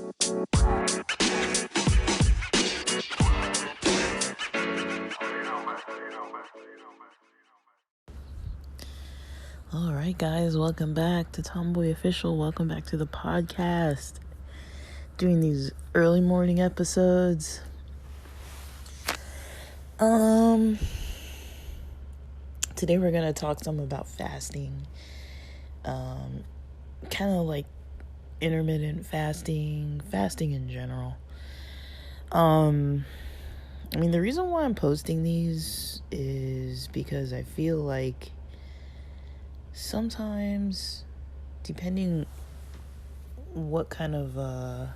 All right, guys, welcome back to Tomboy Official. Welcome back to the podcast. Doing these early morning episodes. Today we're gonna talk some about fasting. Kind of like intermittent fasting in general. The reason why I'm posting these is because I feel like sometimes, depending what kind of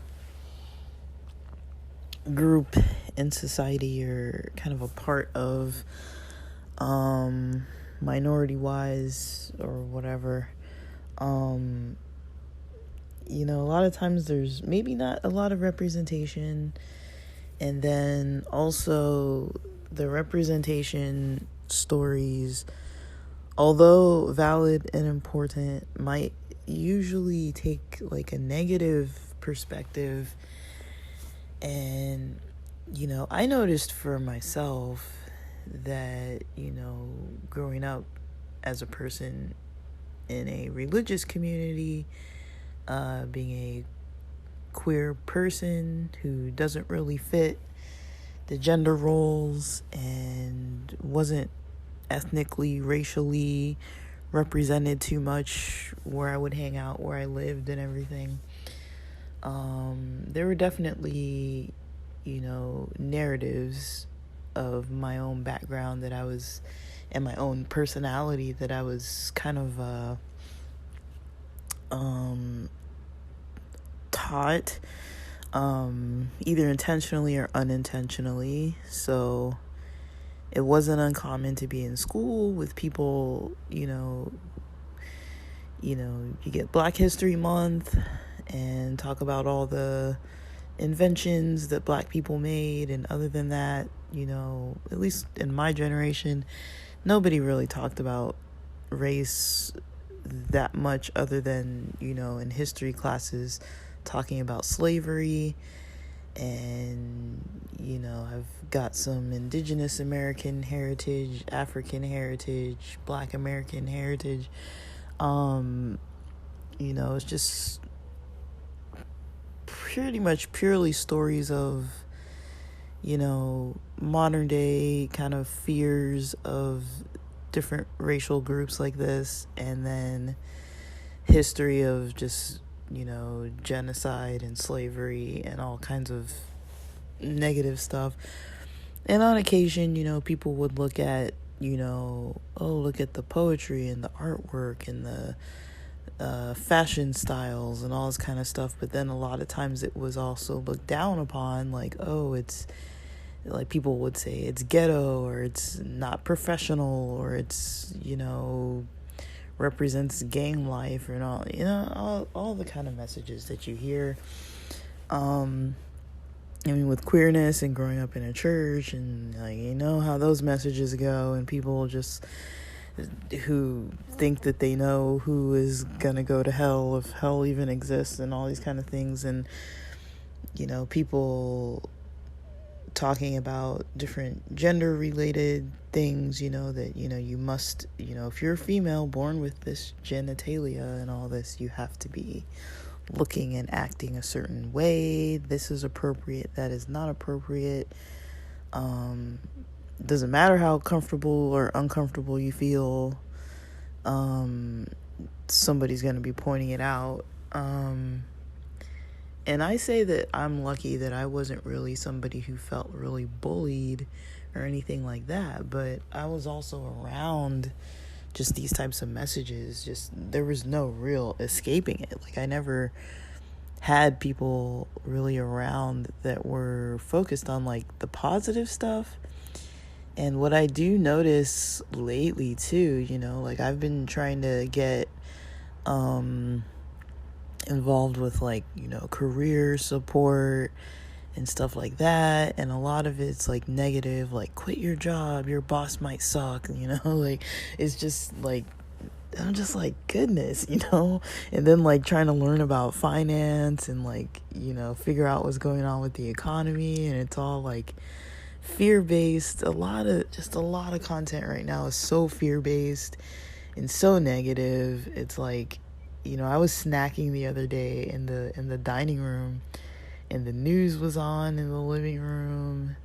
group in society you're kind of a part of, minority wise or whatever, a lot of times there's maybe not a lot of representation, and then also the representation stories, although valid and important, might usually take like a negative perspective. And I noticed for myself that growing up as a person in a religious community, being a queer person who doesn't really fit the gender roles and wasn't ethnically, racially represented too much where I would hang out, where I lived and everything. There were definitely, narratives of my own background that I was, and my own personality that I was kind of taught, either intentionally or unintentionally. So it wasn't uncommon to be in school with people, you get Black History Month and talk about all the inventions that Black people made. And other than that, at least in my generation, nobody really talked about race that much other than, in history classes talking about slavery. And, I've got some indigenous American heritage, African heritage, Black American heritage. It's just pretty much purely stories of, modern day kind of fears of different racial groups like this, and then history of just, genocide and slavery and all kinds of negative stuff. And on occasion, people would look at, look at the poetry and the artwork and the fashion styles and all this kind of stuff. But then a lot of times it was also looked down upon, like, oh, it's like people would say it's ghetto, or it's not professional, or it's, represents gang life, and all the kind of messages that you hear. With queerness and growing up in a church, and how those messages go, and people just who think that they know who is gonna go to hell, if hell even exists, and all these kind of things. And people talking about different gender related things, that you must, if you're a female born with this genitalia and all this, you have to be looking and acting a certain way. This is appropriate, that is not appropriate. Doesn't matter how comfortable or uncomfortable you feel, somebody's going to be pointing it out. And I say that I'm lucky that I wasn't really somebody who felt really bullied or anything like that, but I was also around just these types of messages. Just, there was no real escaping it. Like, I never had people really around that were focused on like the positive stuff. And what I do notice lately too, like I've been trying to get involved with like, career support and stuff like that, and a lot of it's like negative, like quit your job, your boss might suck, like it's just like I'm just like, goodness, and then like trying to learn about finance and like, figure out what's going on with the economy, and it's all like fear-based. A lot of content right now is so fear-based and so negative. It's like, I was snacking the other day in the dining room, and the news was on in the living room.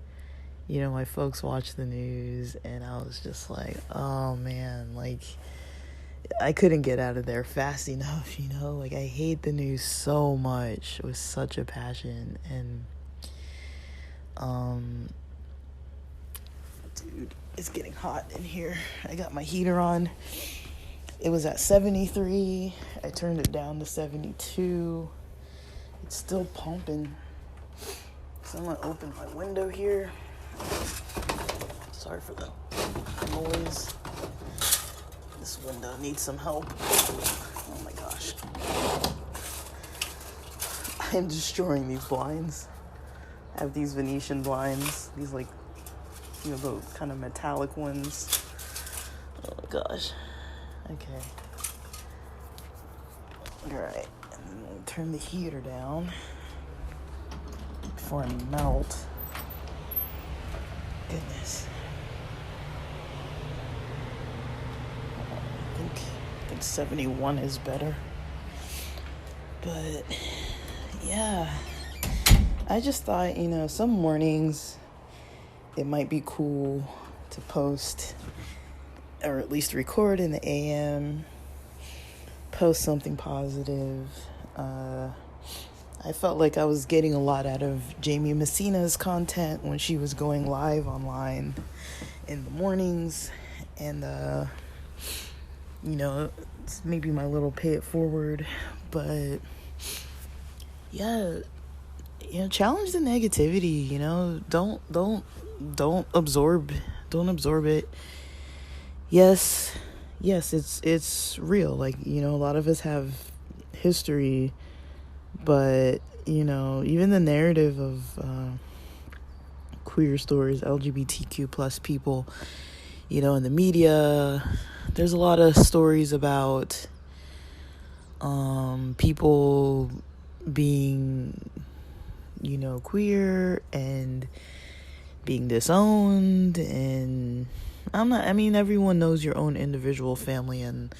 My folks watch the news, and I was just like, oh man, like I couldn't get out of there fast enough, like I hate the news so much with such a passion. And dude, it's getting hot in here. I got my heater on. It was at 73. I turned it down to 72. It's still pumping. So I'm gonna open my window here. Sorry for the noise. This window needs some help. Oh my gosh. I'm destroying these blinds. I have these Venetian blinds. These like, the kind of metallic ones. Oh my gosh. Okay. Alright. And then we'll turn the heater down before I melt. Goodness. I think 71 is better. But yeah, I just thought, some mornings it might be cool to post, or at least record in the AM, post something positive. I felt like I was getting a lot out of Jamie Messina's content when she was going live online in the mornings. And, it's maybe my little pay it forward. But, yeah, challenge the negativity, don't absorb it. Yes, it's real. Like, a lot of us have history, but, even the narrative of queer stories, LGBTQ plus people, in the media, there's a lot of stories about people being, queer and being disowned. And everyone knows your own individual family and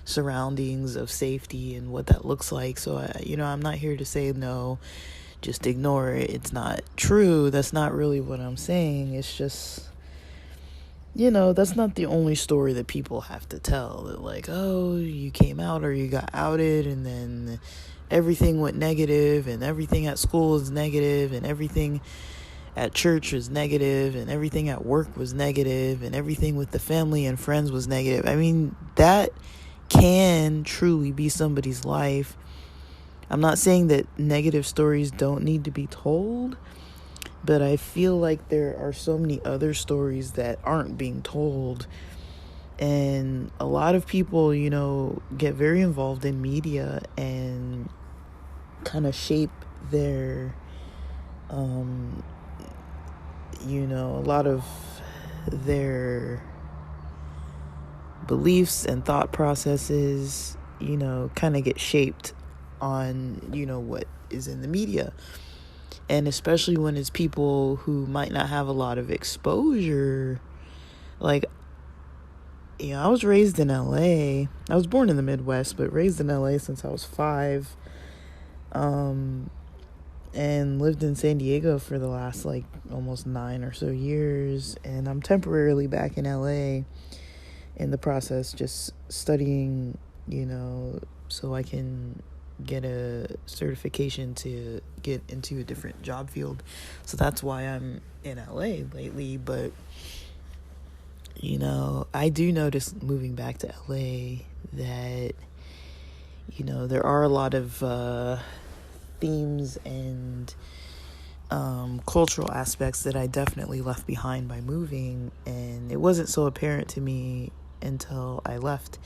surroundings of safety and what that looks like. So, I'm not here to say no, just ignore it. It's not true. That's not really what I'm saying. It's just, that's not the only story that people have to tell. That like, oh, you came out or you got outed, and then everything went negative, and everything at school is negative, and everything at church was negative, and everything at work was negative, and everything with the family and friends was negative. That can truly be somebody's life. I'm not saying that negative stories don't need to be told, but I feel like there are so many other stories that aren't being told. And a lot of people, get very involved in media and kind of shape their, a lot of their beliefs and thought processes, kind of get shaped on, what is in the media. And especially when it's people who might not have a lot of exposure. Like, I was raised in LA. I was born in the Midwest, but raised in LA since I was 5. And lived in San Diego for the last, almost 9 or so years. And I'm temporarily back in LA in the process, just studying, so I can get a certification to get into a different job field. So that's why I'm in LA lately. But, I do notice moving back to LA that, there are a lot of themes and cultural aspects that I definitely left behind by moving, and it wasn't so apparent to me until I left,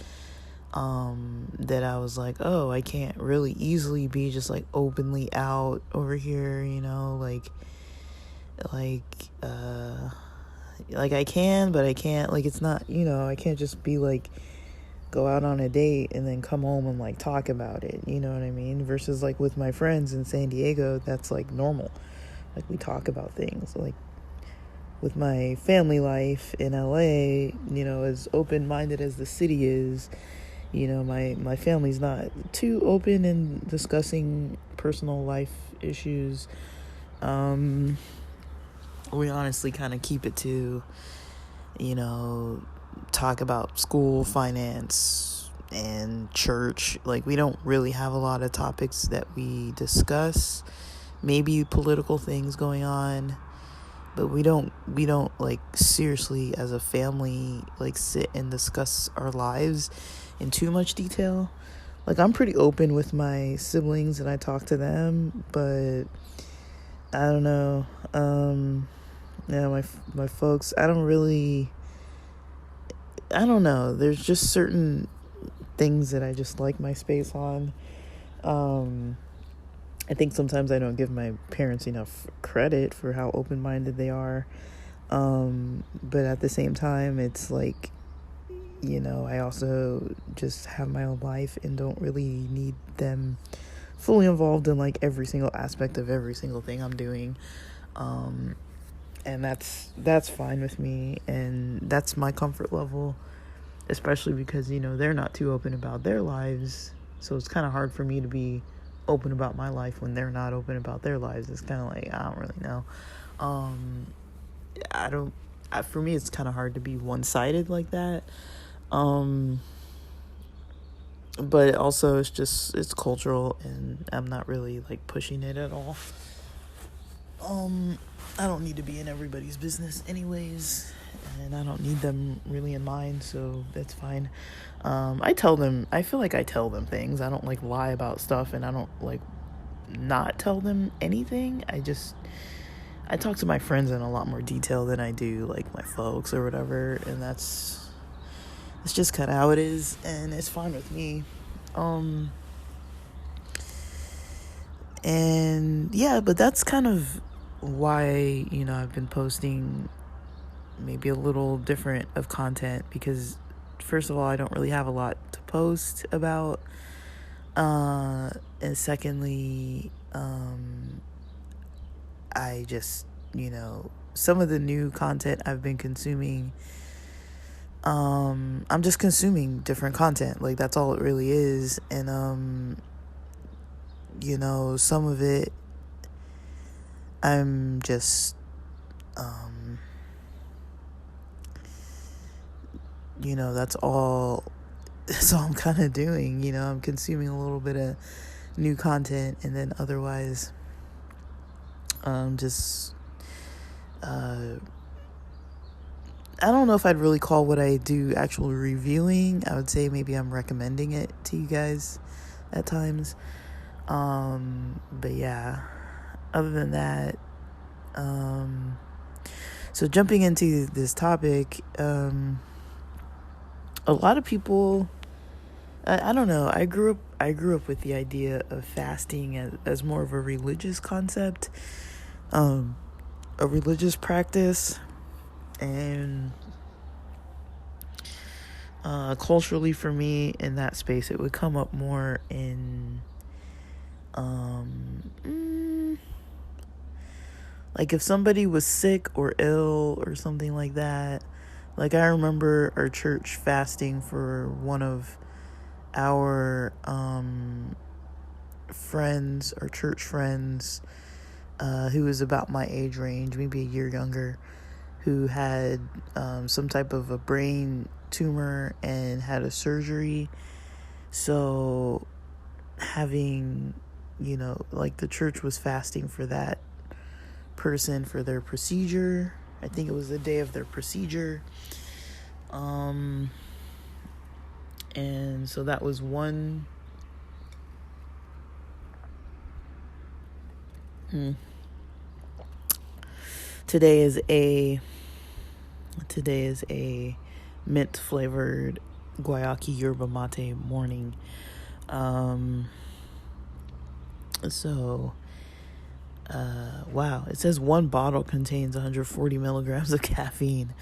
that I was like, oh, I can't really easily be just openly out over here, I can, but I can't, it's not, I can't just be go out on a date and then come home and like talk about it, you know what I mean? Versus like with my friends in San Diego, that's like normal. Like we talk about things. Like with my family life in LA, you know, as open-minded as the city is, you know, my family's not too open in discussing personal life issues. We honestly kind of keep it to, you know, talk about school, finance, and church. Like, we don't really have a lot of topics that we discuss. Maybe political things going on, but we don't like seriously as a family like sit and discuss our lives in too much detail. Like, I'm pretty open with my siblings and I talk to them, but I don't know. Yeah, my folks, I don't know. There's just certain things that I just like my space on. I think sometimes I don't give my parents enough credit for how open-minded they are. But at the same time, it's like, you know, I also just have my own life and don't really need them fully involved in like every single aspect of every single thing I'm doing. And that's fine with me, and that's my comfort level, especially because, you know, they're not too open about their lives, so it's kind of hard for me to be open about my life when they're not open about their lives. It's kind of like, I don't really know. For me, it's kind of hard to be one-sided like that. But also it's cultural, and I'm not really like pushing it at all. I don't need to be in everybody's business anyways, and I don't need them really in mine, so that's fine. I feel like I tell them things. I don't like lie about stuff, and I don't like not tell them anything. I talk to my friends in a lot more detail than I do like my folks or whatever, and it's just kind of how it is, and it's fine with me. And yeah, but that's kind of why, you know, I've been posting maybe a little different of content, because first of all, I don't really have a lot to post about, and secondly, I just, you know, some of the new content I've been consuming, I'm just consuming different content, like that's all it really is. And you know, some of it I'm just you know, that's all I'm kind of doing. You know, I'm consuming a little bit of new content, and then otherwise just I don't know if I'd really call what I do actually reviewing. I would say maybe I'm recommending it to you guys at times. But yeah, other than that, so jumping into this topic, a lot of people, I don't know, I grew up with the idea of fasting as more of a religious concept, a religious practice, and culturally for me in that space, it would come up more in like if somebody was sick or ill or something like that. Like, I remember our church fasting for one of our friends, or church friends, who was about my age range, maybe a year younger, who had some type of a brain tumor and had a surgery. So having, you know, like the church was fasting for that person for their procedure. I think it was the day of their procedure. And so that was one. Today is a mint flavored guayaki yerba mate morning. Wow, it says one bottle contains 140 milligrams of caffeine.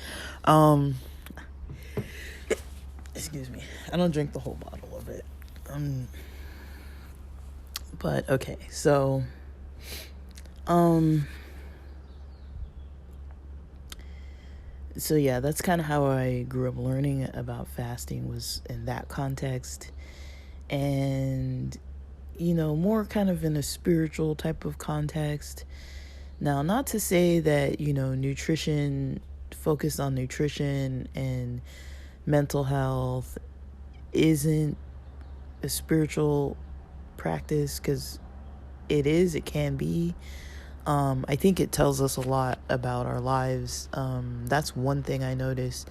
Excuse me. I don't drink the whole bottle of it. But okay, so so yeah, that's kind of how I grew up learning about fasting, was in that context. And more kind of in a spiritual type of context. Now, not to say that, focus on nutrition and mental health isn't a spiritual practice, because it can be. I think it tells us a lot about our lives. That's one thing I noticed.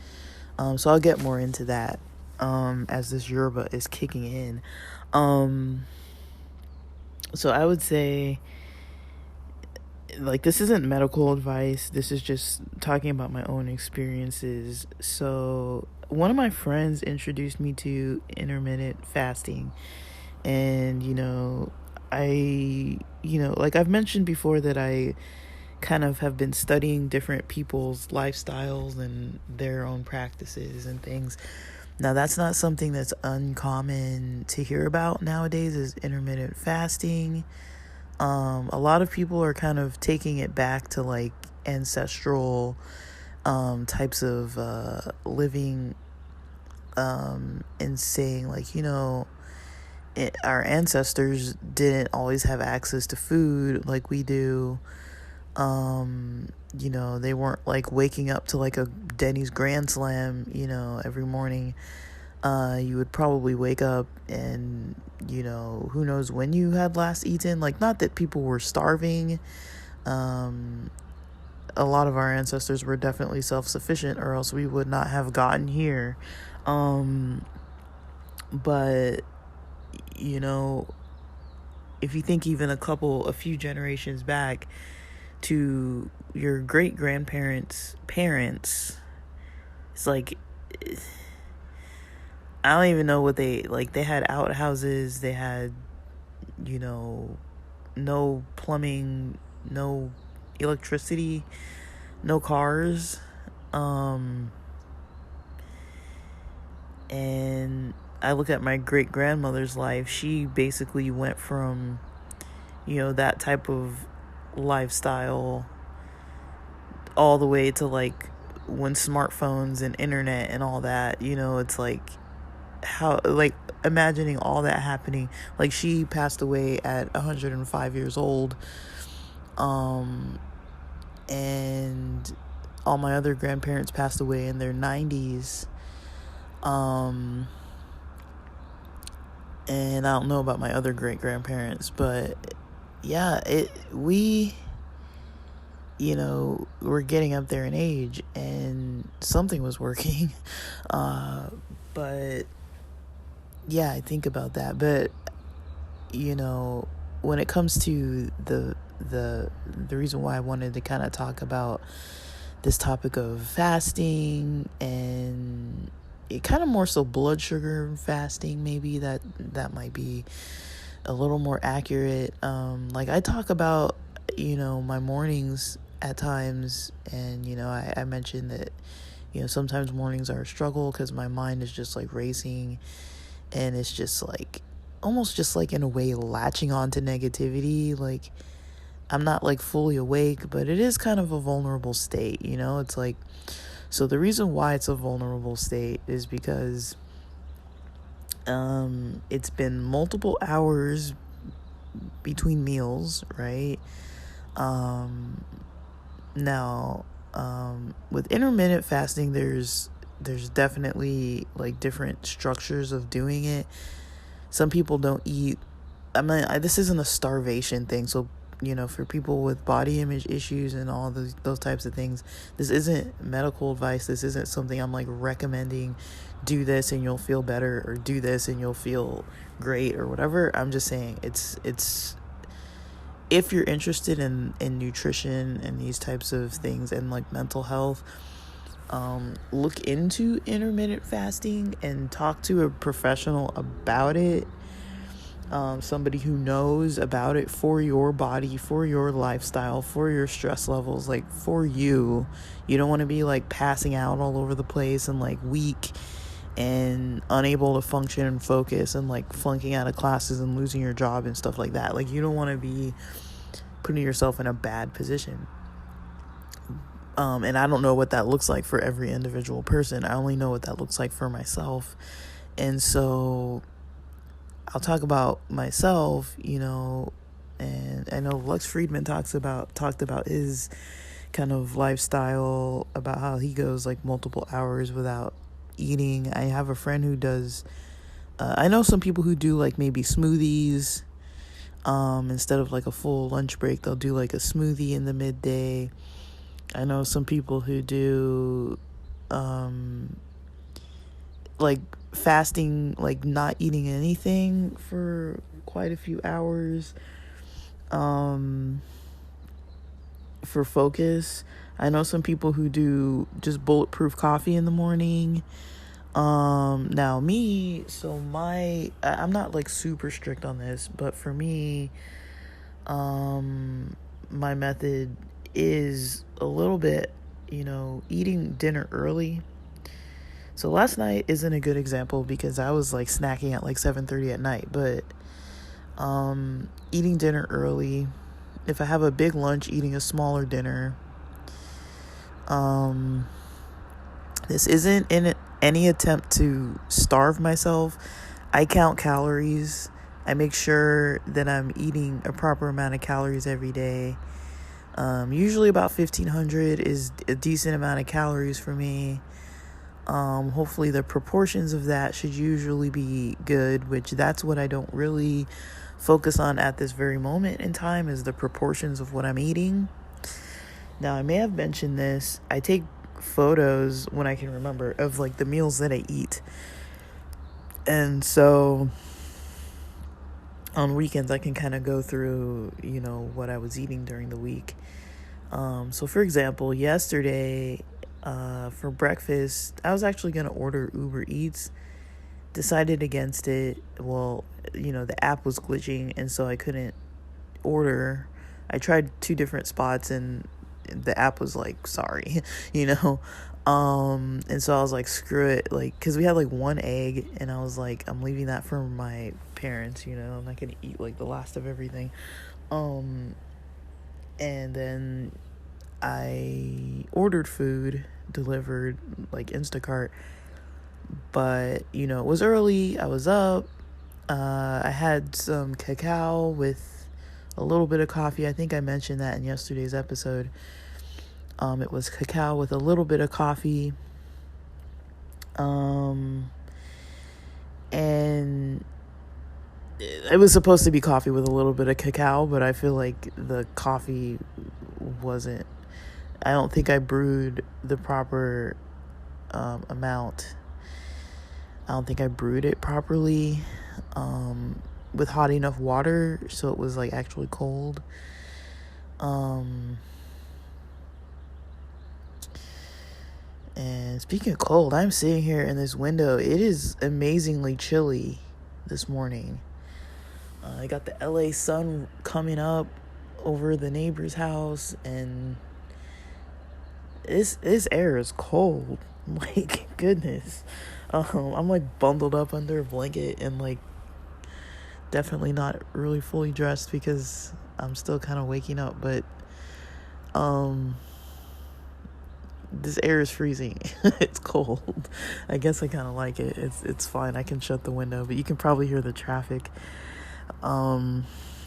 So I'll get more into that as this Yoruba is kicking in. So I would say, like, this isn't medical advice. This is just talking about my own experiences. So one of my friends introduced me to intermittent fasting. And, like I've mentioned before, that I kind of have been studying different people's lifestyles and their own practices and things. Now, that's not something that's uncommon to hear about nowadays, is intermittent fasting. A lot of people are kind of taking it back to like ancestral types of living, and saying like, our ancestors didn't always have access to food like we do. They weren't like waking up to like a Denny's Grand Slam, every morning. You would probably wake up and, who knows when you had last eaten. Like, not that people were starving. A lot of our ancestors were definitely self-sufficient, or else we would not have gotten here. But, if you think even a few generations back to your great-grandparents' parents, it's like, I don't even know what they had outhouses, they had, no plumbing, no electricity, no cars, and I look at my great-grandmother's life. She basically went from, that type of lifestyle all the way to like when smartphones and internet and all that, it's like, how, like, imagining all that happening. Like, she passed away at 105 years old, and all my other grandparents passed away in their 90s. And I don't know about my other great grandparents, but yeah, we're getting up there in age, and something was working. But yeah, I think about that. But when it comes to the reason why I wanted to kind of talk about this topic of fasting, and it kind of more so blood sugar fasting, maybe that might be a little more accurate. Like, I talk about, my mornings at times, and, I mentioned that, sometimes mornings are a struggle because my mind is just like racing, and it's just like, almost just like in a way latching on to negativity. Like, I'm not like fully awake, but it is kind of a vulnerable state, it's like, so the reason why it's a vulnerable state is because it's been multiple hours between meals, right? Now, with intermittent fasting, there's definitely like different structures of doing it. Some people don't eat. I mean, this isn't a starvation thing, so for people with body image issues and all those types of things, this isn't medical advice. This isn't something I'm like recommending, do this and you'll feel better, or do this and you'll feel great, or whatever. I'm just saying it's if you're interested in nutrition and these types of things, and like mental health, look into intermittent fasting and talk to a professional about it. Somebody who knows about it, for your body, for your lifestyle, for your stress levels, like for you. You don't want to be like passing out all over the place and like weak and unable to function and focus, and like flunking out of classes and losing your job and stuff like that. Like, you don't want to be putting yourself in a bad position. And I don't know what that looks like for every individual person. I only know what that looks like for myself. And so I'll talk about myself, and I know Lex Friedman talked about his kind of lifestyle, about how he goes like multiple hours without eating. I have a friend who does, I know some people who do like maybe smoothies, instead of like a full lunch break, they'll do like a smoothie in the midday. I know some people who do, like fasting, like not eating anything for quite a few hours, for focus. I know some people who do just bulletproof coffee in the morning. Now me, so I'm not like super strict on this, but for me, my method is a little bit, eating dinner early. So last night isn't a good example because I was like snacking at like 7:30 at night, but eating dinner early. If I have a big lunch, eating a smaller dinner. This isn't in any attempt to starve myself. I count calories. I make sure that I'm eating a proper amount of calories every day. Usually about 1,500 is a decent amount of calories for me. Hopefully the proportions of that should usually be good, which that's what I don't really focus on at this very moment in time, is the proportions of what I'm eating. Now, I may have mentioned this. I take photos when I can remember of like the meals that I eat. And so on weekends, I can kind of go through, what I was eating during the week. So for example, yesterday, for breakfast, I was actually going to order Uber Eats. Decided against it. Well, the app was glitching, and so I couldn't order. I tried 2 different spots, and the app was like, sorry, and so I was like, screw it, like, because we had like 1 egg, and I was like, I'm leaving that for my parents, I'm not gonna eat like the last of everything. And then I ordered food delivered, like Instacart, but it was early. I was up. I had some cacao with a little bit of coffee. I think I mentioned that in yesterday's episode. It was cacao with a little bit of coffee. And it was supposed to be coffee with a little bit of cacao, but I feel like the coffee wasn't, I don't think I brewed the proper amount. I don't think I brewed it properly with hot enough water, so it was like actually cold. And speaking of cold, I'm sitting here in this window. It is amazingly chilly this morning. I got the LA sun coming up over the neighbor's house, and this air is cold. Like, goodness. I'm like bundled up under a blanket and like definitely not really fully dressed because I'm still kind of waking up, but this air is freezing. It's cold. I guess I kind of like it. It's fine. I can shut the window, but you can probably hear the traffic. The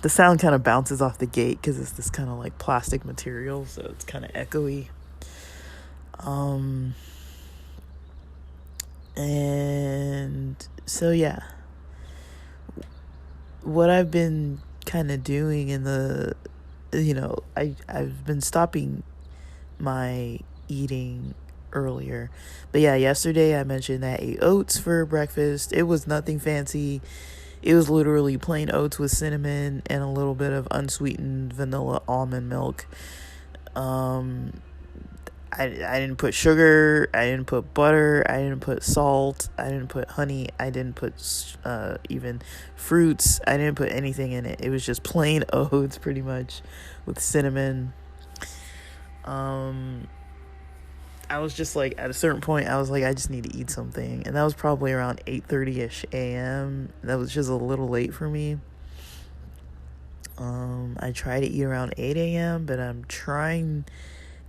sound kind of bounces off the gate because it's this kind of like plastic material, so it's kind of echoey. And so yeah, what I've been kind of doing in the, I've been stopping my eating earlier. But yeah, yesterday I mentioned that I ate oats for breakfast. It was nothing fancy. It was literally plain oats with cinnamon and a little bit of unsweetened vanilla almond milk. I didn't put sugar, I didn't put butter, I didn't put salt, I didn't put honey, I didn't put even fruits, I didn't put anything in it. It was just plain oats pretty much with cinnamon. I I was just like, at a certain point, I was like, I just need to eat something. And that was probably around 8:30ish a.m. That was just a little late for me. I try to eat around 8 a.m., but I'm trying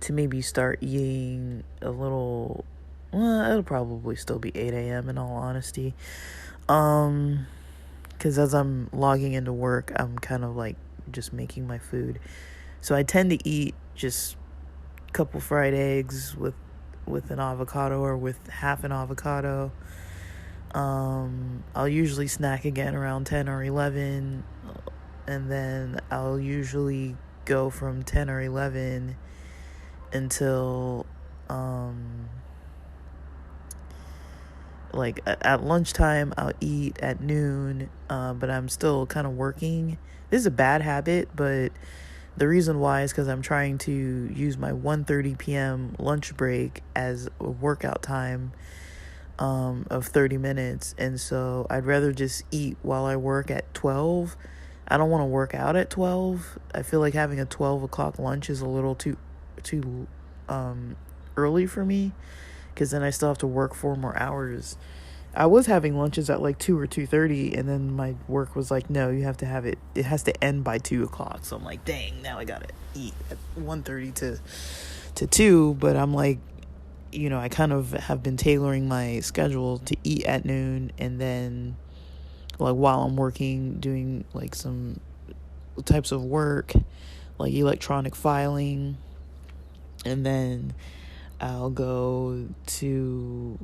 to maybe start eating a little, well, it'll probably still be 8 a.m. in all honesty. Because as I'm logging into work, I'm kind of like just making my food. So I tend to eat just a couple fried eggs with an avocado or with half an avocado. I'll usually snack again around 10 or 11, and then I'll usually go from 10 or 11 until like at lunchtime. I'll eat at noon, but I'm still kind of working. This is a bad habit, but the reason why is because I'm trying to use my 1:30 p.m. lunch break as a workout time of 30 minutes. And so I'd rather just eat while I work at 12. I don't want to work out at 12. I feel like having a 12 o'clock lunch is a little too early for me, because then I still have to work 4 more hours. I was having lunches at like 2 or 2:30, and then my work was like, no, you have to have it. It has to end by 2 o'clock. So I'm like, dang, now I gotta eat at 1:30 to 2. But I'm like, I kind of have been tailoring my schedule to eat at noon, and then like while I'm working, doing like some types of work, like electronic filing, and then I'll go to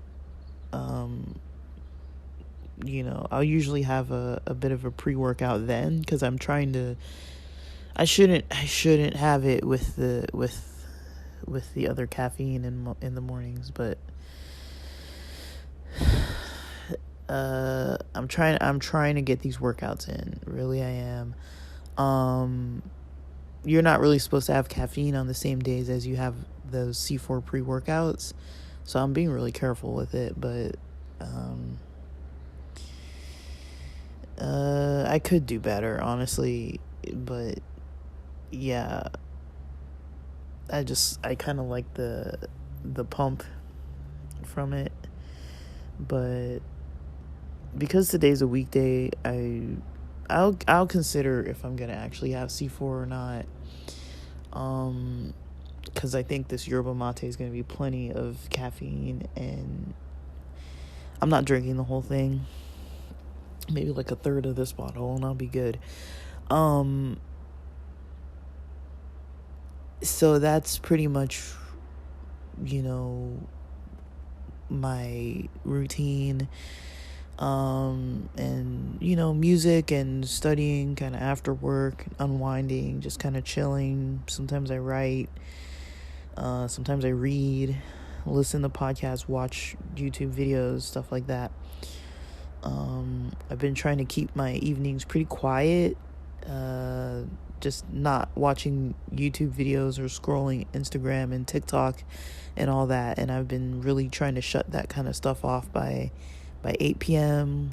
I'll usually have a bit of a pre-workout then, because I'm trying to, I shouldn't have it with the other caffeine in the mornings, but I'm trying to get these workouts in. Really, I am. You're not really supposed to have caffeine on the same days as you have those C4 pre-workouts, so I'm being really careful with it, but I could do better, honestly, but yeah, I kind of like the pump from it, but because today's a weekday, I'll consider if I'm gonna actually have C4 or not, because I think this yerba mate is gonna be plenty of caffeine, and I'm not drinking the whole thing. Maybe like a third of this bottle and I'll be good. So that's pretty much, my routine. And, music and studying kind of after work, unwinding, just kind of chilling. Sometimes I write, sometimes I read, listen to podcasts, watch YouTube videos, stuff like that. I've been trying to keep my evenings pretty quiet, just not watching YouTube videos or scrolling Instagram and TikTok and all that. And I've been really trying to shut that kind of stuff off by 8 p.m.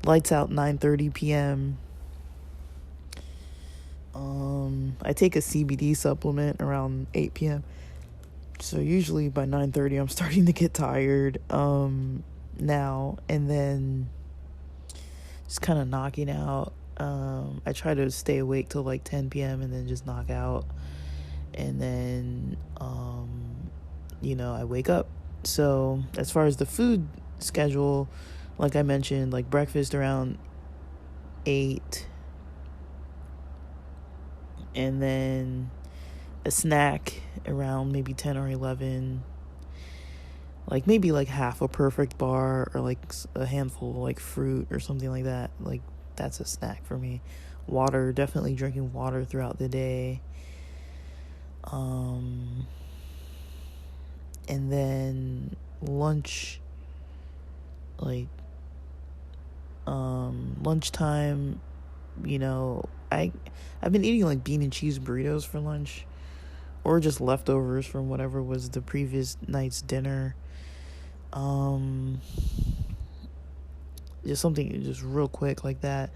Lights out 9:30 p.m. I take a CBD supplement around 8 p.m. So usually by 9:30 I'm starting to get tired now, and then just kind of knocking out. I try to stay awake till like 10 p.m. and then just knock out. And then, I wake up. So as far as the food schedule, like I mentioned, like breakfast around 8. And then a snack around maybe 10 or 11. Like maybe like half a perfect bar, or like a handful of like fruit or something like that. Like that's a snack for me. Water, definitely drinking water throughout the day. And then lunch, like lunchtime, I've been eating like bean and cheese burritos for lunch, or just leftovers from whatever was the previous night's dinner. Just something just real quick like that.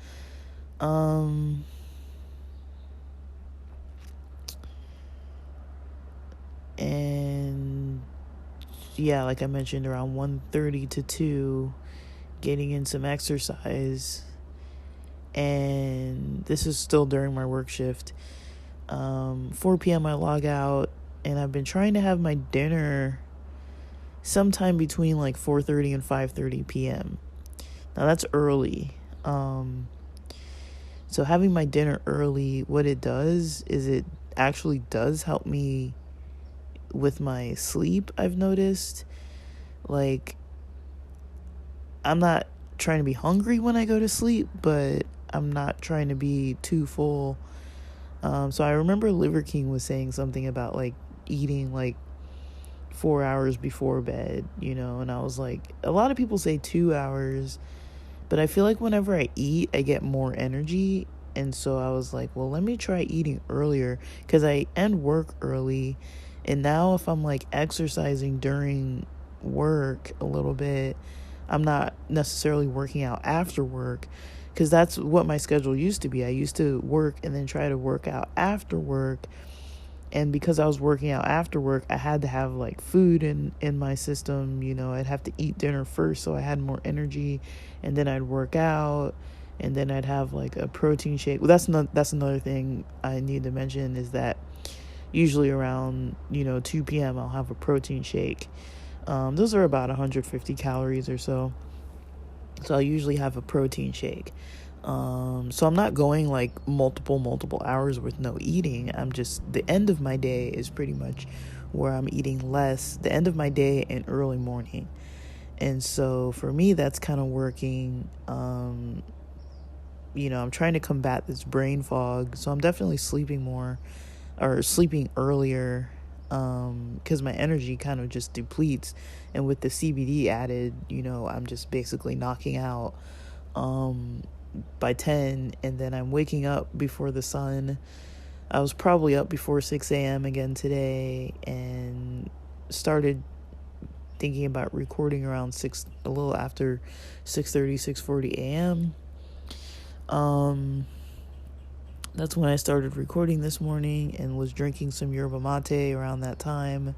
And yeah, like I mentioned, around 1:30 to 2, getting in some exercise. And this is still during my work shift. 4 p.m. I log out, and I've been trying to have my dinner sometime between like 4:30 and 5:30 p.m. Now that's early. So having my dinner early, what it does is it actually does help me with my sleep, I've noticed. Like, I'm not trying to be hungry when I go to sleep, but I'm not trying to be too full. So I remember Liver King was saying something about like eating like 4 hours before bed, and I was like, a lot of people say 2 hours, but I feel like whenever I eat, I get more energy. And so I was like, well, let me try eating earlier, because I end work early. And now if I'm like exercising during work a little bit, I'm not necessarily working out after work, because that's what my schedule used to be. I used to work and then try to work out after work. And because I was working out after work, I had to have like food in my system. I'd have to eat dinner first so I had more energy, and then I'd work out, and then I'd have like a protein shake. Well, that's another thing I need to mention, is that usually around 2 p.m. I'll have a protein shake. Those are about 150 calories or so. So I'll usually have a protein shake. So I'm not going like multiple hours with no eating. The end of my day is pretty much where I'm eating less, the end of my day and early morning. And so for me, that's kind of working. I'm trying to combat this brain fog. So I'm definitely sleeping more, or sleeping earlier, because my energy kind of just depletes. And with the CBD added, I'm just basically knocking out by 10, and then I'm waking up before the sun. I was probably up before 6 a.m. again today, and started thinking about recording around a little after 6:30, 6:40 a.m. That's when I started recording this morning, and was drinking some yerba mate around that time.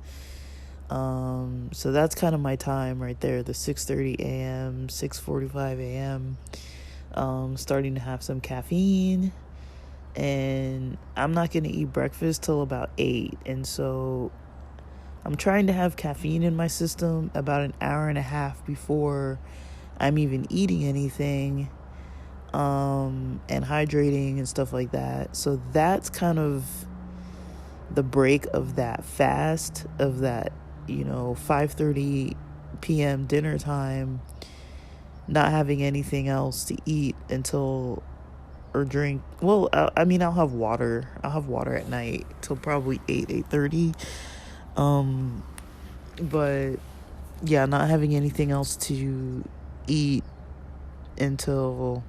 So that's kind of my time right there, the 6:30 a.m., 6:45 a.m. Starting to have some caffeine, and I'm not going to eat breakfast till about 8. And so I'm trying to have caffeine in my system about an hour and a half before I'm even eating anything, and hydrating and stuff like that. So that's kind of the break of that fast, of that 5:30 p.m. dinner time, not having anything else to eat until, or drink. Well, I'll have water. I'll have water at night till probably 8:30. But yeah, not having anything else to eat until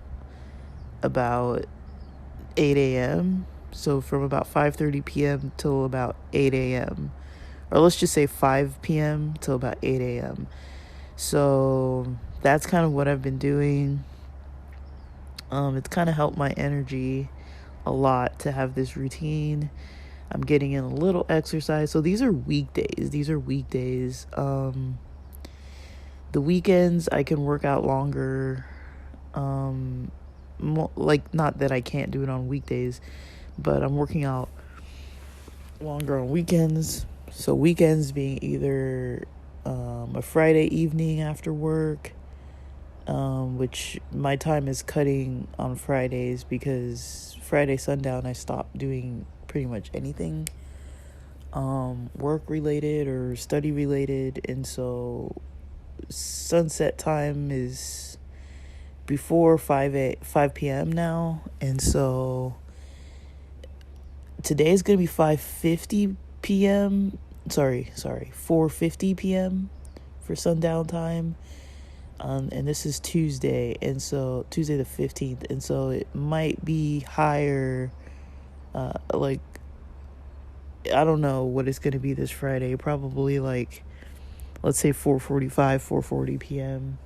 about 8 a.m. So from about 5:30 p.m. till about 8 a.m. Or let's just say 5 p.m. till about 8 a.m. So that's kind of what I've been doing. It's kind of helped my energy a lot to have this routine. I'm getting in a little exercise. So these are weekdays. The weekends I can work out longer. Like, not that I can't do it on weekdays, but I'm working out longer on weekends. So weekends being either a Friday evening after work, which my time is cutting on Fridays, because Friday sundown I stopped doing pretty much anything work related or study related. And so sunset time is before 5 p.m. now. And so today is going to be 5:50 p.m. Sorry, 4:50 p.m. for sundown time. And this is Tuesday, and so Tuesday the 15th, and so it might be higher, like, I don't know what it's going to be this Friday, probably like, let's say 4:40 p.m.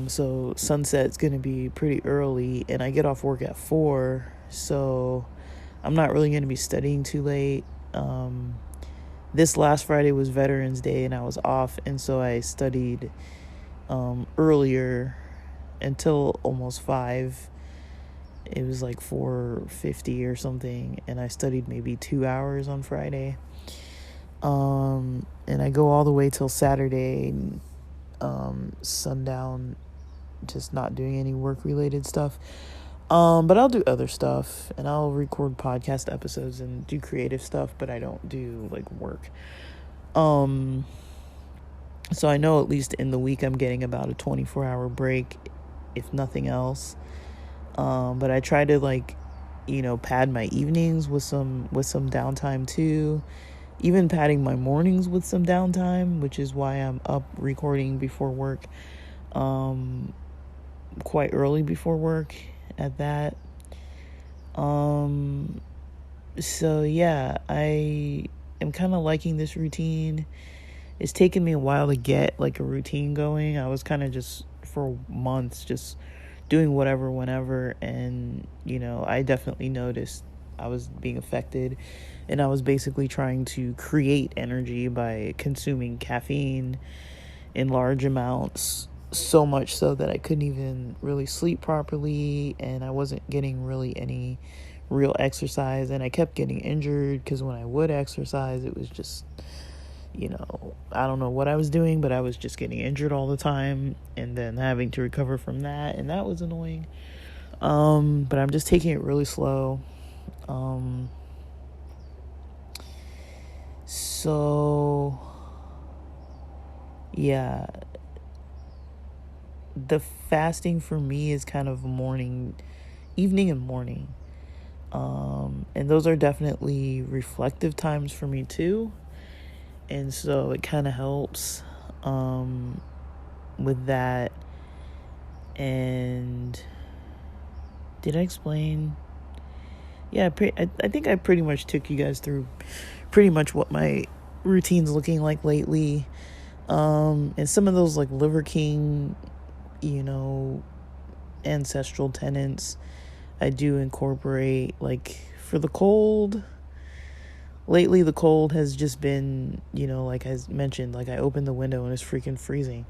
So sunset's going to be pretty early, and I get off work at 4, so I'm not really going to be studying too late. this last Friday was Veterans Day and I was off, and so I studied earlier until almost 5. It was like 4:50 or something, and I studied maybe 2 hours on Friday. And I go all the way till Saturday, sundown, just not doing any work related stuff. But I'll do other stuff, and I'll record podcast episodes and do creative stuff, but I don't do like work. So I know at least in the week I'm getting about a 24-hour break, if nothing else. But I try to pad my evenings with some downtime too. Even padding my mornings with some downtime, which is why I'm up recording before work, quite early before work at that. So yeah, I am kind of liking this routine. It's taken me a while to get like a routine going. I was kind of just for months just doing whatever whenever, and I definitely noticed I was being affected, and I was basically trying to create energy by consuming caffeine in large amounts, so much so that I couldn't even really sleep properly, and I wasn't getting really any real exercise, and I kept getting injured because when I would exercise, it was just I don't know what I was doing, but I was just getting injured all the time and then having to recover from that, and that was annoying. But I'm just taking it really slow. So yeah, the fasting for me is kind of evening and morning. And those are definitely reflective times for me too. And so it kind of helps with that. And did I explain? Yeah, I think I pretty much took you guys through pretty much what my routine's looking like lately. And some of those like Liver King, ancestral tenets, I do incorporate. Like for the cold, lately the cold has just been, like I mentioned, like I opened the window and it's freaking freezing,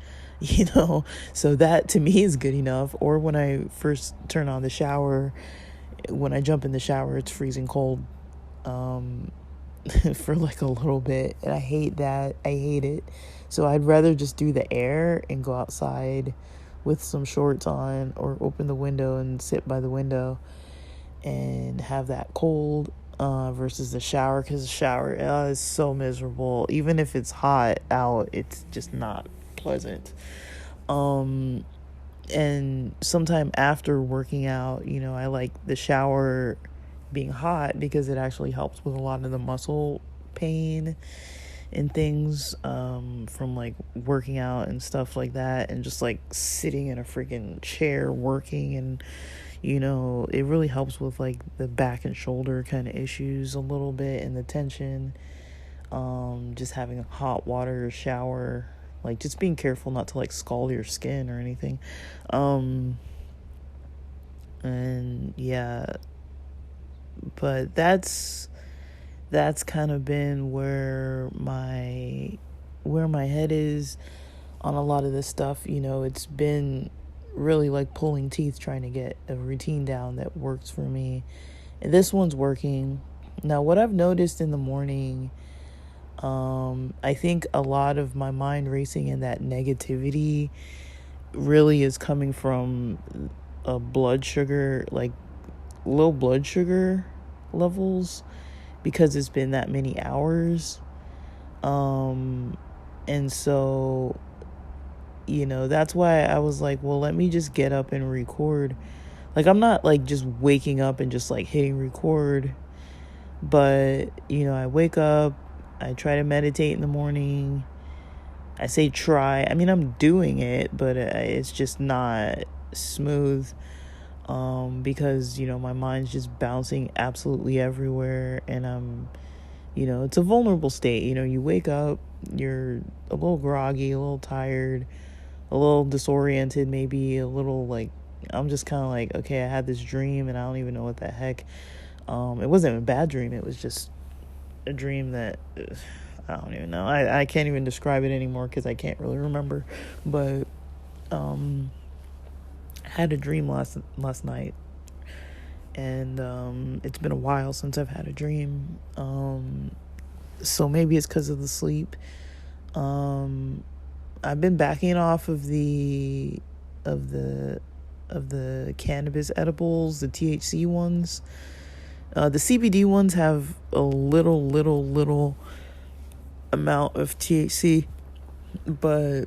so that to me is good enough. Or when I first turn on the shower, when I jump in the shower, it's freezing cold for like a little bit, and I hate that. I hate it. So I'd rather just do the air and go outside with some shorts on, or open the window and sit by the window and have that cold versus the shower, because the shower is so miserable. Even if it's hot out, it's just not pleasant. And sometime after working out, I like the shower being hot because it actually helps with a lot of the muscle pain and things from like working out and stuff like that, and just like sitting in a freaking chair working, and it really helps with like the back and shoulder kind of issues a little bit, and the tension. Just having a hot water shower, like just being careful not to like scald your skin or anything. And yeah, but that's kind of been where my head is on a lot of this stuff. It's been really like pulling teeth trying to get a routine down that works for me, and this one's working. Now what I've noticed in the morning, I think a lot of my mind racing and that negativity really is coming from a blood sugar, like low blood sugar levels, because it's been that many hours. And so that's why I was like, well, let me just get up and record. Like I'm not like just waking up and just like hitting record, but I wake up, I try to meditate in the morning. I say try, I mean I'm doing it, but it's just not smooth, because my mind's just bouncing absolutely everywhere, and I'm it's a vulnerable state. You wake up, you're a little groggy, a little tired, a little disoriented, maybe a little like, I'm just kind of like, okay, I had this dream and I don't even know what the heck. It wasn't a bad dream, it was just a dream that I don't even know. I can't even describe it anymore because I can't really remember. But I had a dream last night, and it's been a while since I've had a dream. So maybe it's because of the sleep. I've been backing off of the cannabis edibles, the THC ones. The CBD ones have a little amount of THC, but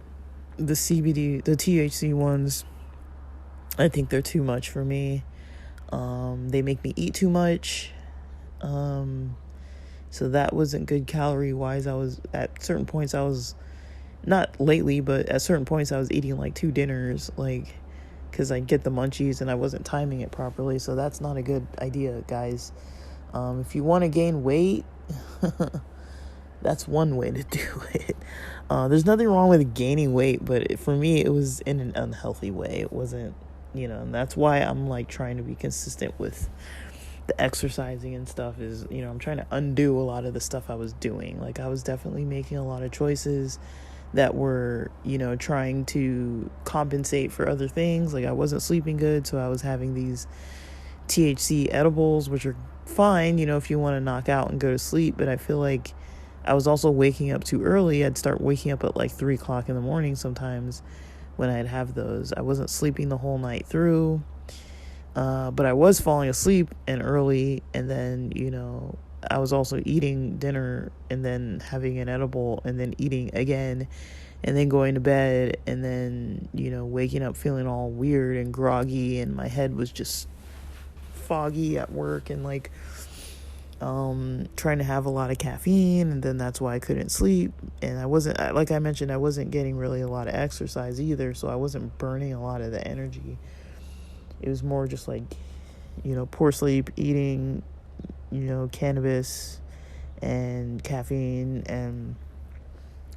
the THC ones, I think they're too much for me. They make me eat too much. So that wasn't good calorie wise. At certain points, not lately, but at certain points I was eating like 2 dinners, like, because I get the munchies and I wasn't timing it properly. So that's not a good idea, guys. If you want to gain weight, that's one way to do it. There's nothing wrong with gaining weight, but for me, it was in an unhealthy way. It wasn't, and that's why I'm like trying to be consistent with the exercising and stuff. Is, I'm trying to undo a lot of the stuff I was doing. Like, I was definitely making a lot of choices that were, trying to compensate for other things. Like, I wasn't sleeping good, so I was having these THC edibles, which are fine, if you want to knock out and go to sleep. But I feel like I was also waking up too early. I'd start waking up at like 3 o'clock in the morning sometimes when I'd have those. I wasn't sleeping the whole night through, but I was falling asleep and early, and then, I was also eating dinner and then having an edible and then eating again and then going to bed and then, waking up feeling all weird and groggy, and my head was just foggy at work, and like trying to have a lot of caffeine, and then that's why I couldn't sleep. And I wasn't, like I mentioned, I wasn't getting really a lot of exercise either, so I wasn't burning a lot of the energy. It was more just like, poor sleep, eating, cannabis and caffeine, and,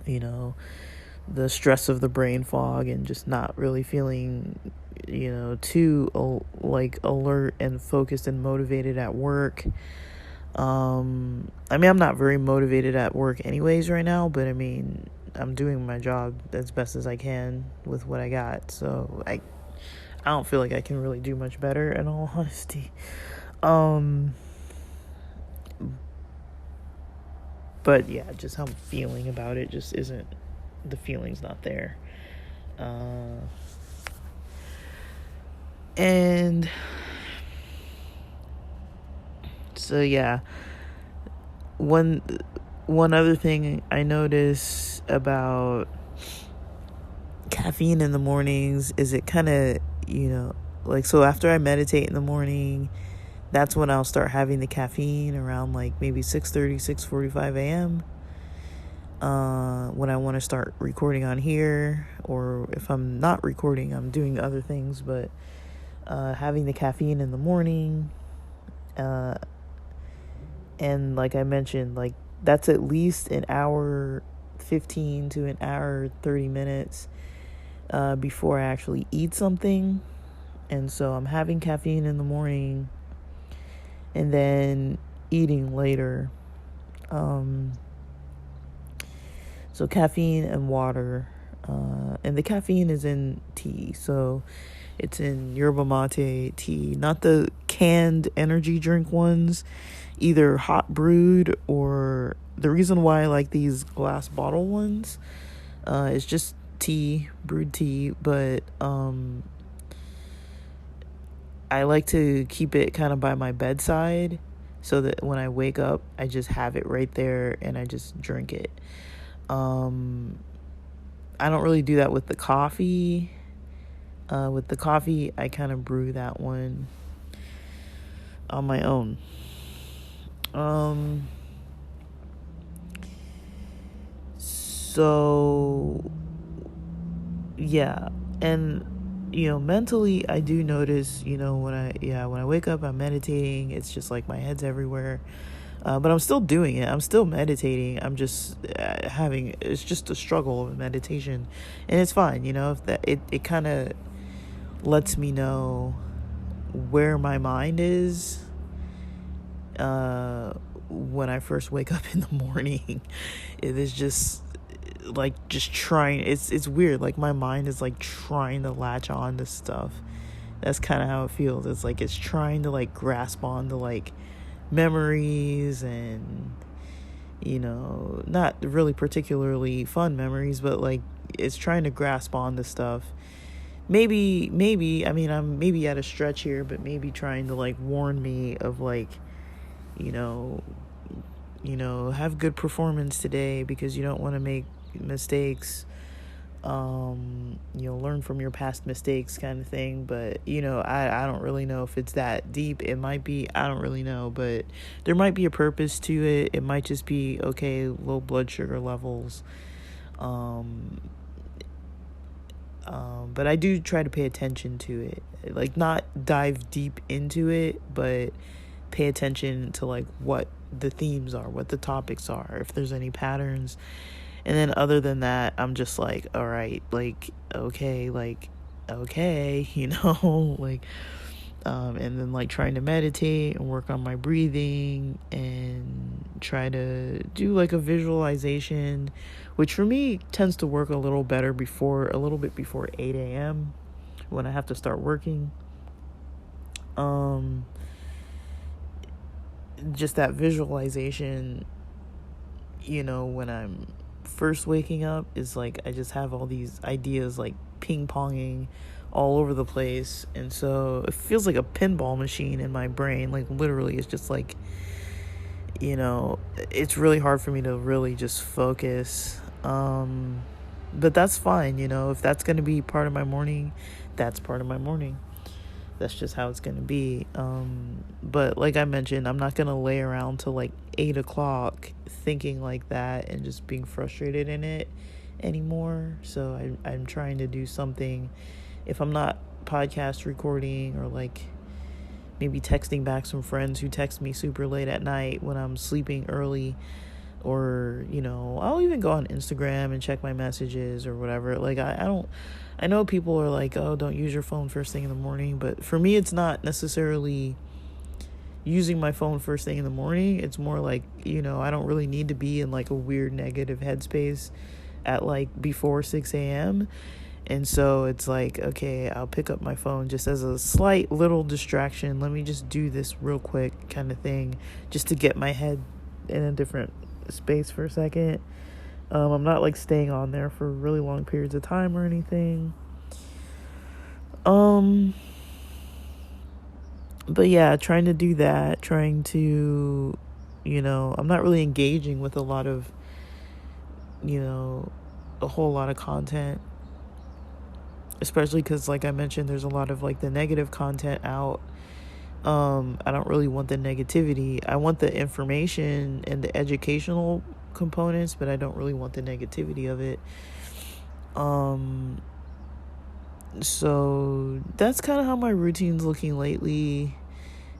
the stress of the brain fog, and just not really feeling, too like alert and focused and motivated at work. I'm not very motivated at work anyways right now, but I'm doing my job as best as I can with what I got. So I don't feel like I can really do much better, in all honesty. But yeah, just how I'm feeling about it just isn't, the feeling's not there. And so yeah, one other thing I notice about caffeine in the mornings is it kind of, like, so after I meditate in the morning, that's when I'll start having the caffeine around like maybe 6:30, 6:45 a.m. When I want to start recording on here, or if I'm not recording, I'm doing other things, but having the caffeine in the morning, and like I mentioned, like, that's at least an hour 15 to an hour 30 minutes before I actually eat something. And so I'm having caffeine in the morning and then eating later. So caffeine and water, and the caffeine is in tea, so it's in yerba mate tea, not the canned energy drink ones, either hot brewed, or the reason why I like these glass bottle ones is just tea, brewed tea, but I like to keep it kind of by my bedside so that when I wake up, I just have it right there and I just drink it. I don't really do that with the coffee. With the coffee, I kind of brew that one on my own. So yeah, and mentally, I do notice, when I wake up, I'm meditating. It's just like my head's everywhere. But I'm still doing it. I'm still meditating. I'm just it's just a struggle of meditation, and it's fine. If that, it kind of lets me know where my mind is, when I first wake up in the morning. It is just like just trying, it's weird, like my mind is like trying to latch on to stuff. That's kind of how it feels. It's like it's trying to like grasp on to like memories, and not really particularly fun memories, but like it's trying to grasp on to stuff. Maybe I mean, I'm maybe at a stretch here, but maybe trying to like warn me of like, you know have good performance today because you don't want to make mistakes. Learn from your past mistakes, kind of thing. But I don't really know if it's that deep. It might be, I don't really know, but there might be a purpose to it. It might just be, okay, low blood sugar levels. But I do try to pay attention to it, like not dive deep into it, but pay attention to like what the themes are, what the topics are, if there's any patterns. And then other than that, I'm just like, all right, like, okay, like, okay, like, and then like trying to meditate and work on my breathing and try to do like a visualization, which for me tends to work a little bit before 8 a.m. when I have to start working. Just that visualization, when I'm first waking up, is like I just have all these ideas like ping-ponging all over the place, and so it feels like a pinball machine in my brain. Like literally, it's just like, it's really hard for me to really just focus. But that's fine, if that's going to be part of my morning, that's part of my morning. That's just how it's going to be. But like I mentioned, I'm not going to lay around till like 8 o'clock thinking like that and just being frustrated in it anymore. So I'm trying to do something. If I'm not podcast recording or like maybe texting back some friends who text me super late at night when I'm sleeping early, or I'll even go on Instagram and check my messages or whatever. Like I know people are like, oh, don't use your phone first thing in the morning, but for me it's not necessarily using my phone first thing in the morning. It's more like, I don't really need to be in like a weird negative headspace at like before 6 a.m. And so it's like, okay, I'll pick up my phone just as a slight little distraction. Let me just do this real quick kind of thing, just to get my head in a different space for a second. I'm not like staying on there for really long periods of time or anything. But yeah, trying to do that, trying to, I'm not really engaging with a lot of, a whole lot of content, especially because like I mentioned, there's a lot of like the negative content out. I don't really want the negativity. I want the information and the educational components, but I don't really want the negativity of it. So that's kind of how my routine's looking lately.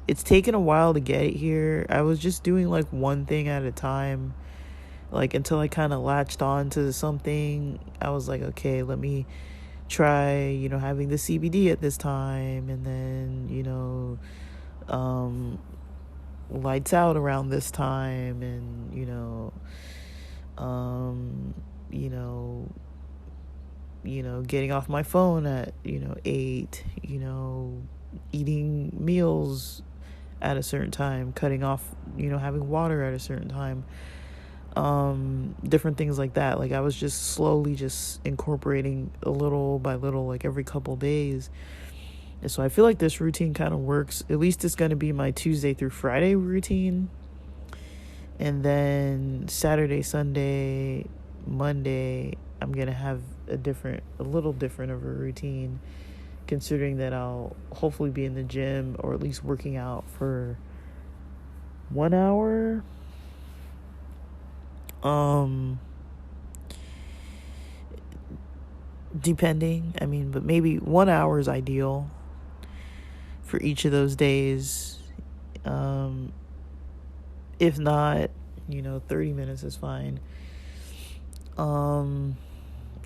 It's taken a while to get here. I was just doing like one thing at a time, like until I kind of latched on to something. I was like, okay, let me try, having the CBD at this time, and then, lights out around this time, and, getting off my phone at, 8, eating meals at a certain time, cutting off, having water at a certain time, different things like that. Like I was just slowly just incorporating a little by little, like every couple days. And so I feel like this routine kind of works. At least it's going to be my Tuesday through Friday routine. And then Saturday, Sunday, Monday, I'm going to have a little different of a routine, considering that I'll hopefully be in the gym or at least working out for 1 hour. Depending, but maybe 1 hour is ideal for each of those days. If not, 30 minutes is fine. And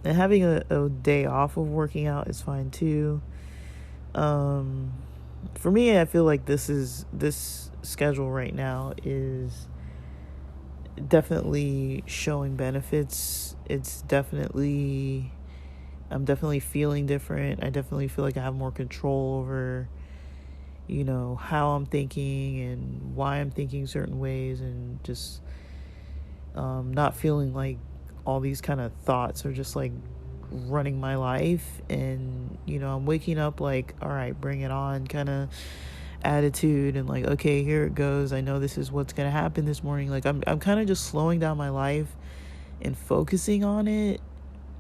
having a day off of working out is fine too. For me, I feel like this schedule right now is definitely showing benefits. I'm definitely feeling different. I definitely feel like I have more control over, how I'm thinking and why I'm thinking certain ways, and just not feeling like all these kind of thoughts are just like running my life. And I'm waking up like, all right, bring it on kind of attitude, and like, okay, here it goes. I know this is what's gonna happen this morning. Like I'm kind of just slowing down my life and focusing on it.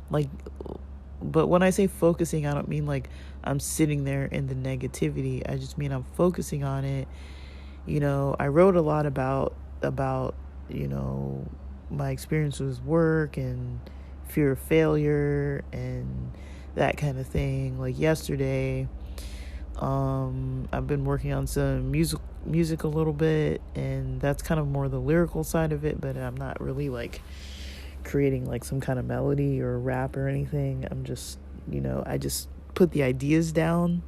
Like, but when I say focusing, I don't mean like I'm sitting there in the negativity. I just mean I'm focusing on it. I wrote a lot about my experience with work and fear of failure and that kind of thing. Like yesterday, I've been working on some music a little bit, and that's kind of more the lyrical side of it, but I'm not really like creating like some kind of melody or rap or anything. I'm just, I just put the ideas down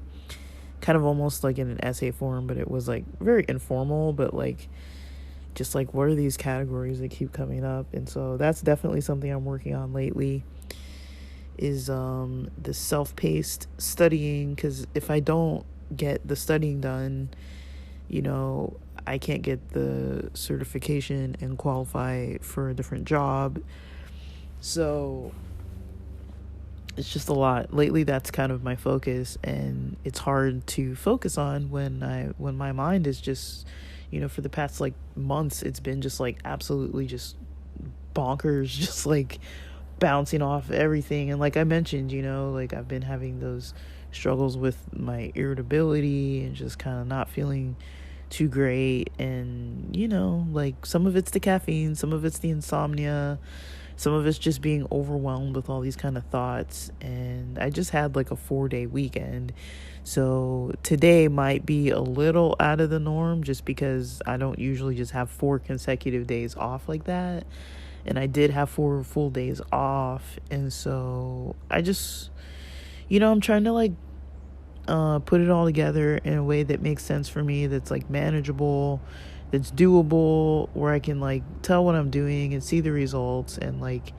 kind of almost like in an essay form, but it was like very informal, but like just like, what are these categories that keep coming up? And so that's definitely something I'm working on lately, is the self-paced studying, because if I don't get the studying done, I can't get the certification and qualify for a different job. So it's just a lot. Lately that's kind of my focus, and it's hard to focus on when my mind is just, for the past like months, it's been just like absolutely just bonkers, just like bouncing off everything. And like I mentioned, like I've been having those struggles with my irritability and just kind of not feeling too great. And like some of it's the caffeine, some of it's the insomnia, some of it's just being overwhelmed with all these kind of thoughts. And I just had like a 4-day weekend, so today might be a little out of the norm just because I don't usually just have 4 consecutive days off like that. And I did have 4 full days off. And so I just, I'm trying to like put it all together in a way that makes sense for me, that's like manageable, that's doable, where I can like tell what I'm doing and see the results, and like,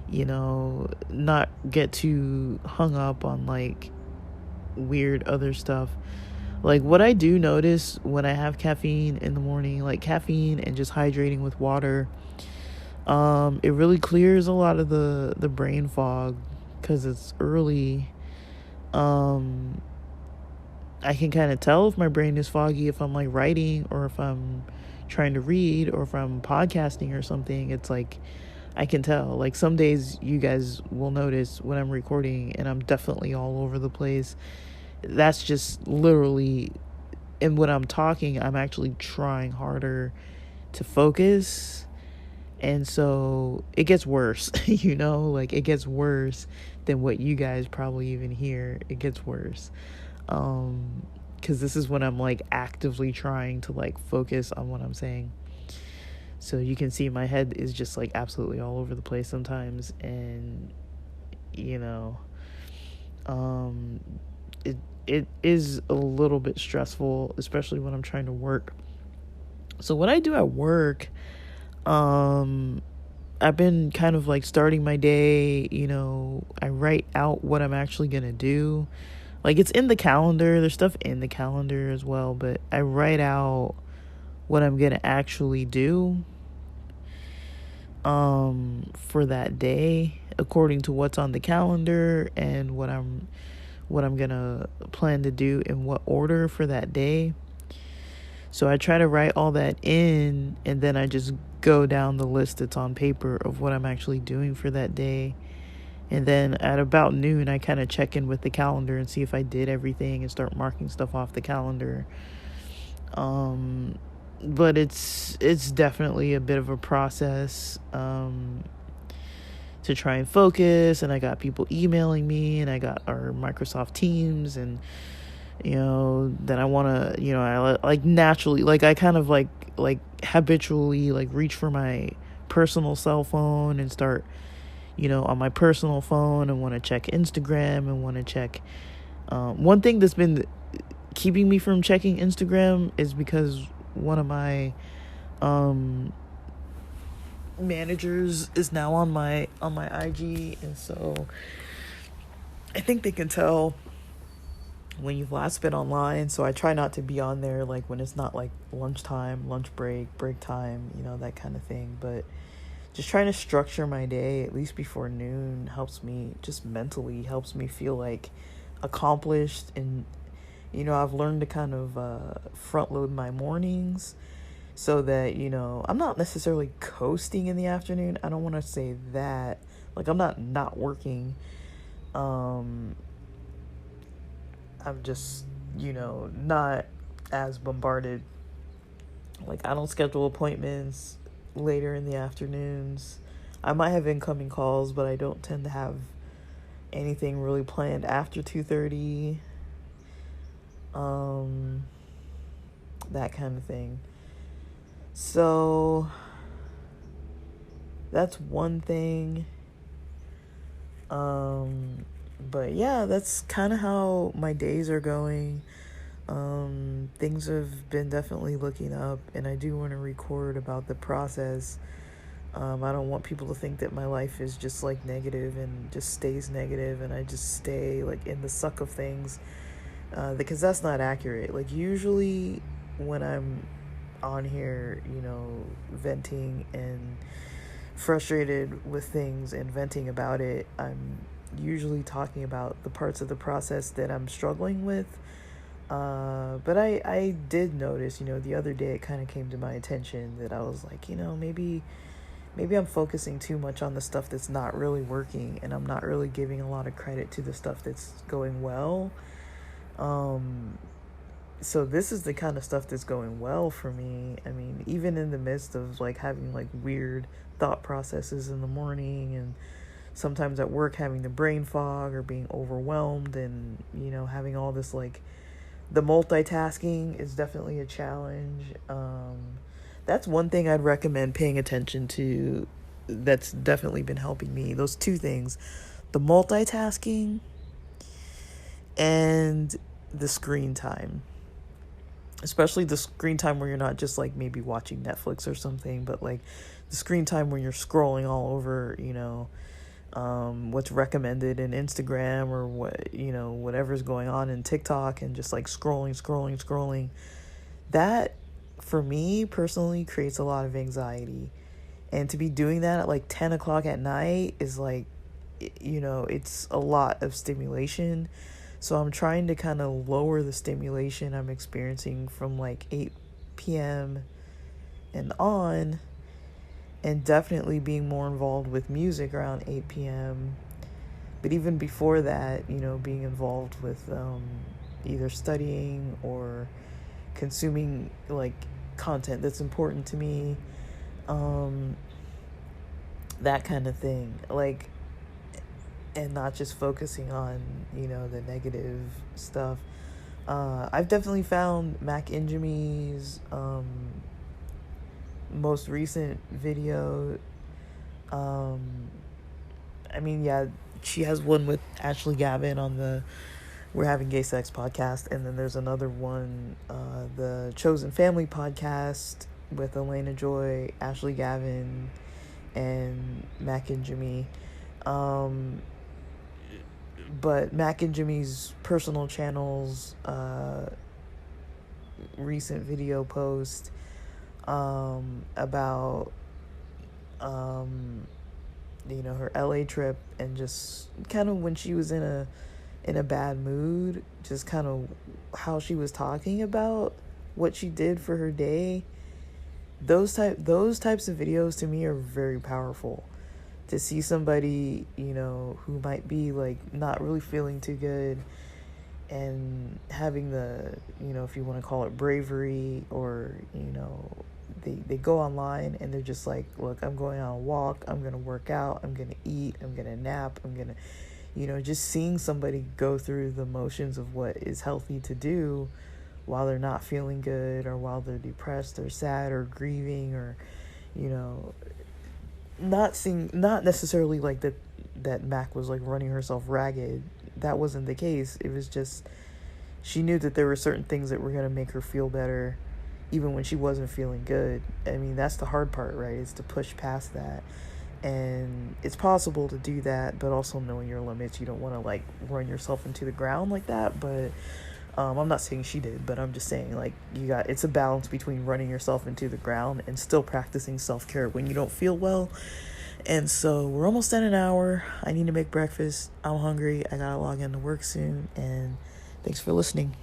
not get too hung up on like weird other stuff. Like what I do notice when I have caffeine in the morning, like caffeine and just hydrating with water, it really clears a lot of the brain fog, because it's early. I can kind of tell if my brain is foggy if I'm like writing, or if I'm trying to read, or if I'm podcasting or something. It's like I can tell. Like some days you guys will notice when I'm recording and I'm definitely all over the place. That's just literally, and when I'm talking, I'm actually trying harder to focus. And so it gets worse, like it gets worse than what you guys probably even hear. It gets worse. Because this is when I'm like actively trying to like focus on what I'm saying. So you can see my head is just like absolutely all over the place sometimes. And, it is a little bit stressful, especially when I'm trying to work. So what I do at work, I've been kind of like starting my day, I write out what I'm actually going to do. Like it's in the calendar, there's stuff in the calendar as well, but I write out what I'm going to actually do, for that day, according to what's on the calendar and what I'm going to plan to do in what order for that day. So I try to write all that in, and then I just go down the list that's on paper of what I'm actually doing for that day. And then at about noon, I kind of check in with the calendar and see if I did everything and start marking stuff off the calendar. But it's definitely a bit of a process to try and focus. And I got people emailing me, and I got our Microsoft Teams, and that I want to, I like naturally, like I kind of like habitually like reach for my personal cell phone and start, on my personal phone, and want to check Instagram and want to check, one thing that's been keeping me from checking Instagram is because one of my managers is now on my IG, and so I think they can tell when you've last been online. So I try not to be on there like when it's not like lunchtime, lunch break time, that kind of thing. But just trying to structure my day at least before noon helps me, just mentally helps me feel like accomplished. And I've learned to kind of front load my mornings so that I'm not necessarily coasting in the afternoon. I don't want to say that, like, I'm not working. I'm just not as bombarded. Like, I don't schedule appointments later in the afternoons. I might have incoming calls, but I don't tend to have anything really planned after 2:30. That kind of thing. So that's one thing. But yeah, that's kind of how my days are going. Things have been definitely looking up, and I do want to record about the process. I don't want people to think that my life is just like negative and just stays negative and I just stay like in the suck of things, because that's not accurate. Like, usually when I'm on here, venting and frustrated with things and venting about it, I'm usually talking about the parts of the process that I'm struggling with. But I did notice, the other day it kind of came to my attention that I was like, maybe I'm focusing too much on the stuff that's not really working, and I'm not really giving a lot of credit to the stuff that's going well. So this is the kind of stuff that's going well for me. I mean, even in the midst of like having like weird thought processes in the morning, and sometimes at work having the brain fog or being overwhelmed, and having all this, like, the multitasking is definitely a challenge. That's one thing I'd recommend paying attention to that's definitely been helping me. Those two things, the multitasking and the screen time. Especially the screen time where you're not just like maybe watching Netflix or something, but like the screen time where you're scrolling all over, what's recommended in Instagram or whatever's going on in TikTok, and just like scrolling. That, for me personally, creates a lot of anxiety. And to be doing that at like 10 o'clock at night is like, it's a lot of stimulation. So I'm trying to kind of lower the stimulation I'm experiencing from like 8 p.m. and on, and definitely being more involved with music around 8 p.m. But even before that, being involved with either studying or consuming like content that's important to me, that kind of thing. Like, and not just focusing on, the negative stuff. I've definitely found Mac Injamy's most recent video. She has one with Ashley Gavin on the We're Having Gay Sex podcast, and then there's another one, the Chosen Family podcast with Elena Joy, Ashley Gavin, and Mac Injamy. But Mac and Jimmy's personal channel's recent video post about her LA trip, and just kind of when she was in a bad mood, just kind of how she was talking about what she did for her day. Those types of videos to me are very powerful. To see somebody, who might be like not really feeling too good, and having the, if you want to call it bravery, or, they go online and they're just like, look, I'm going on a walk, I'm going to work out, I'm going to eat, I'm going to nap, I'm going to, just seeing somebody go through the motions of what is healthy to do while they're not feeling good, or while they're depressed or sad or grieving, or, not necessarily like that Mac was like running herself ragged. That wasn't the case. It was just, she knew that there were certain things that were going to make her feel better, even when she wasn't feeling good. I mean, that's the hard part, right? Is to push past that. And it's possible to do that, but also knowing your limits. You don't want to like run yourself into the ground like that. But I'm not saying she did, but I'm just saying like it's a balance between running yourself into the ground and still practicing self-care when you don't feel well. And so we're almost at an hour. I need to make breakfast. I'm hungry. I gotta log into work soon. And thanks for listening.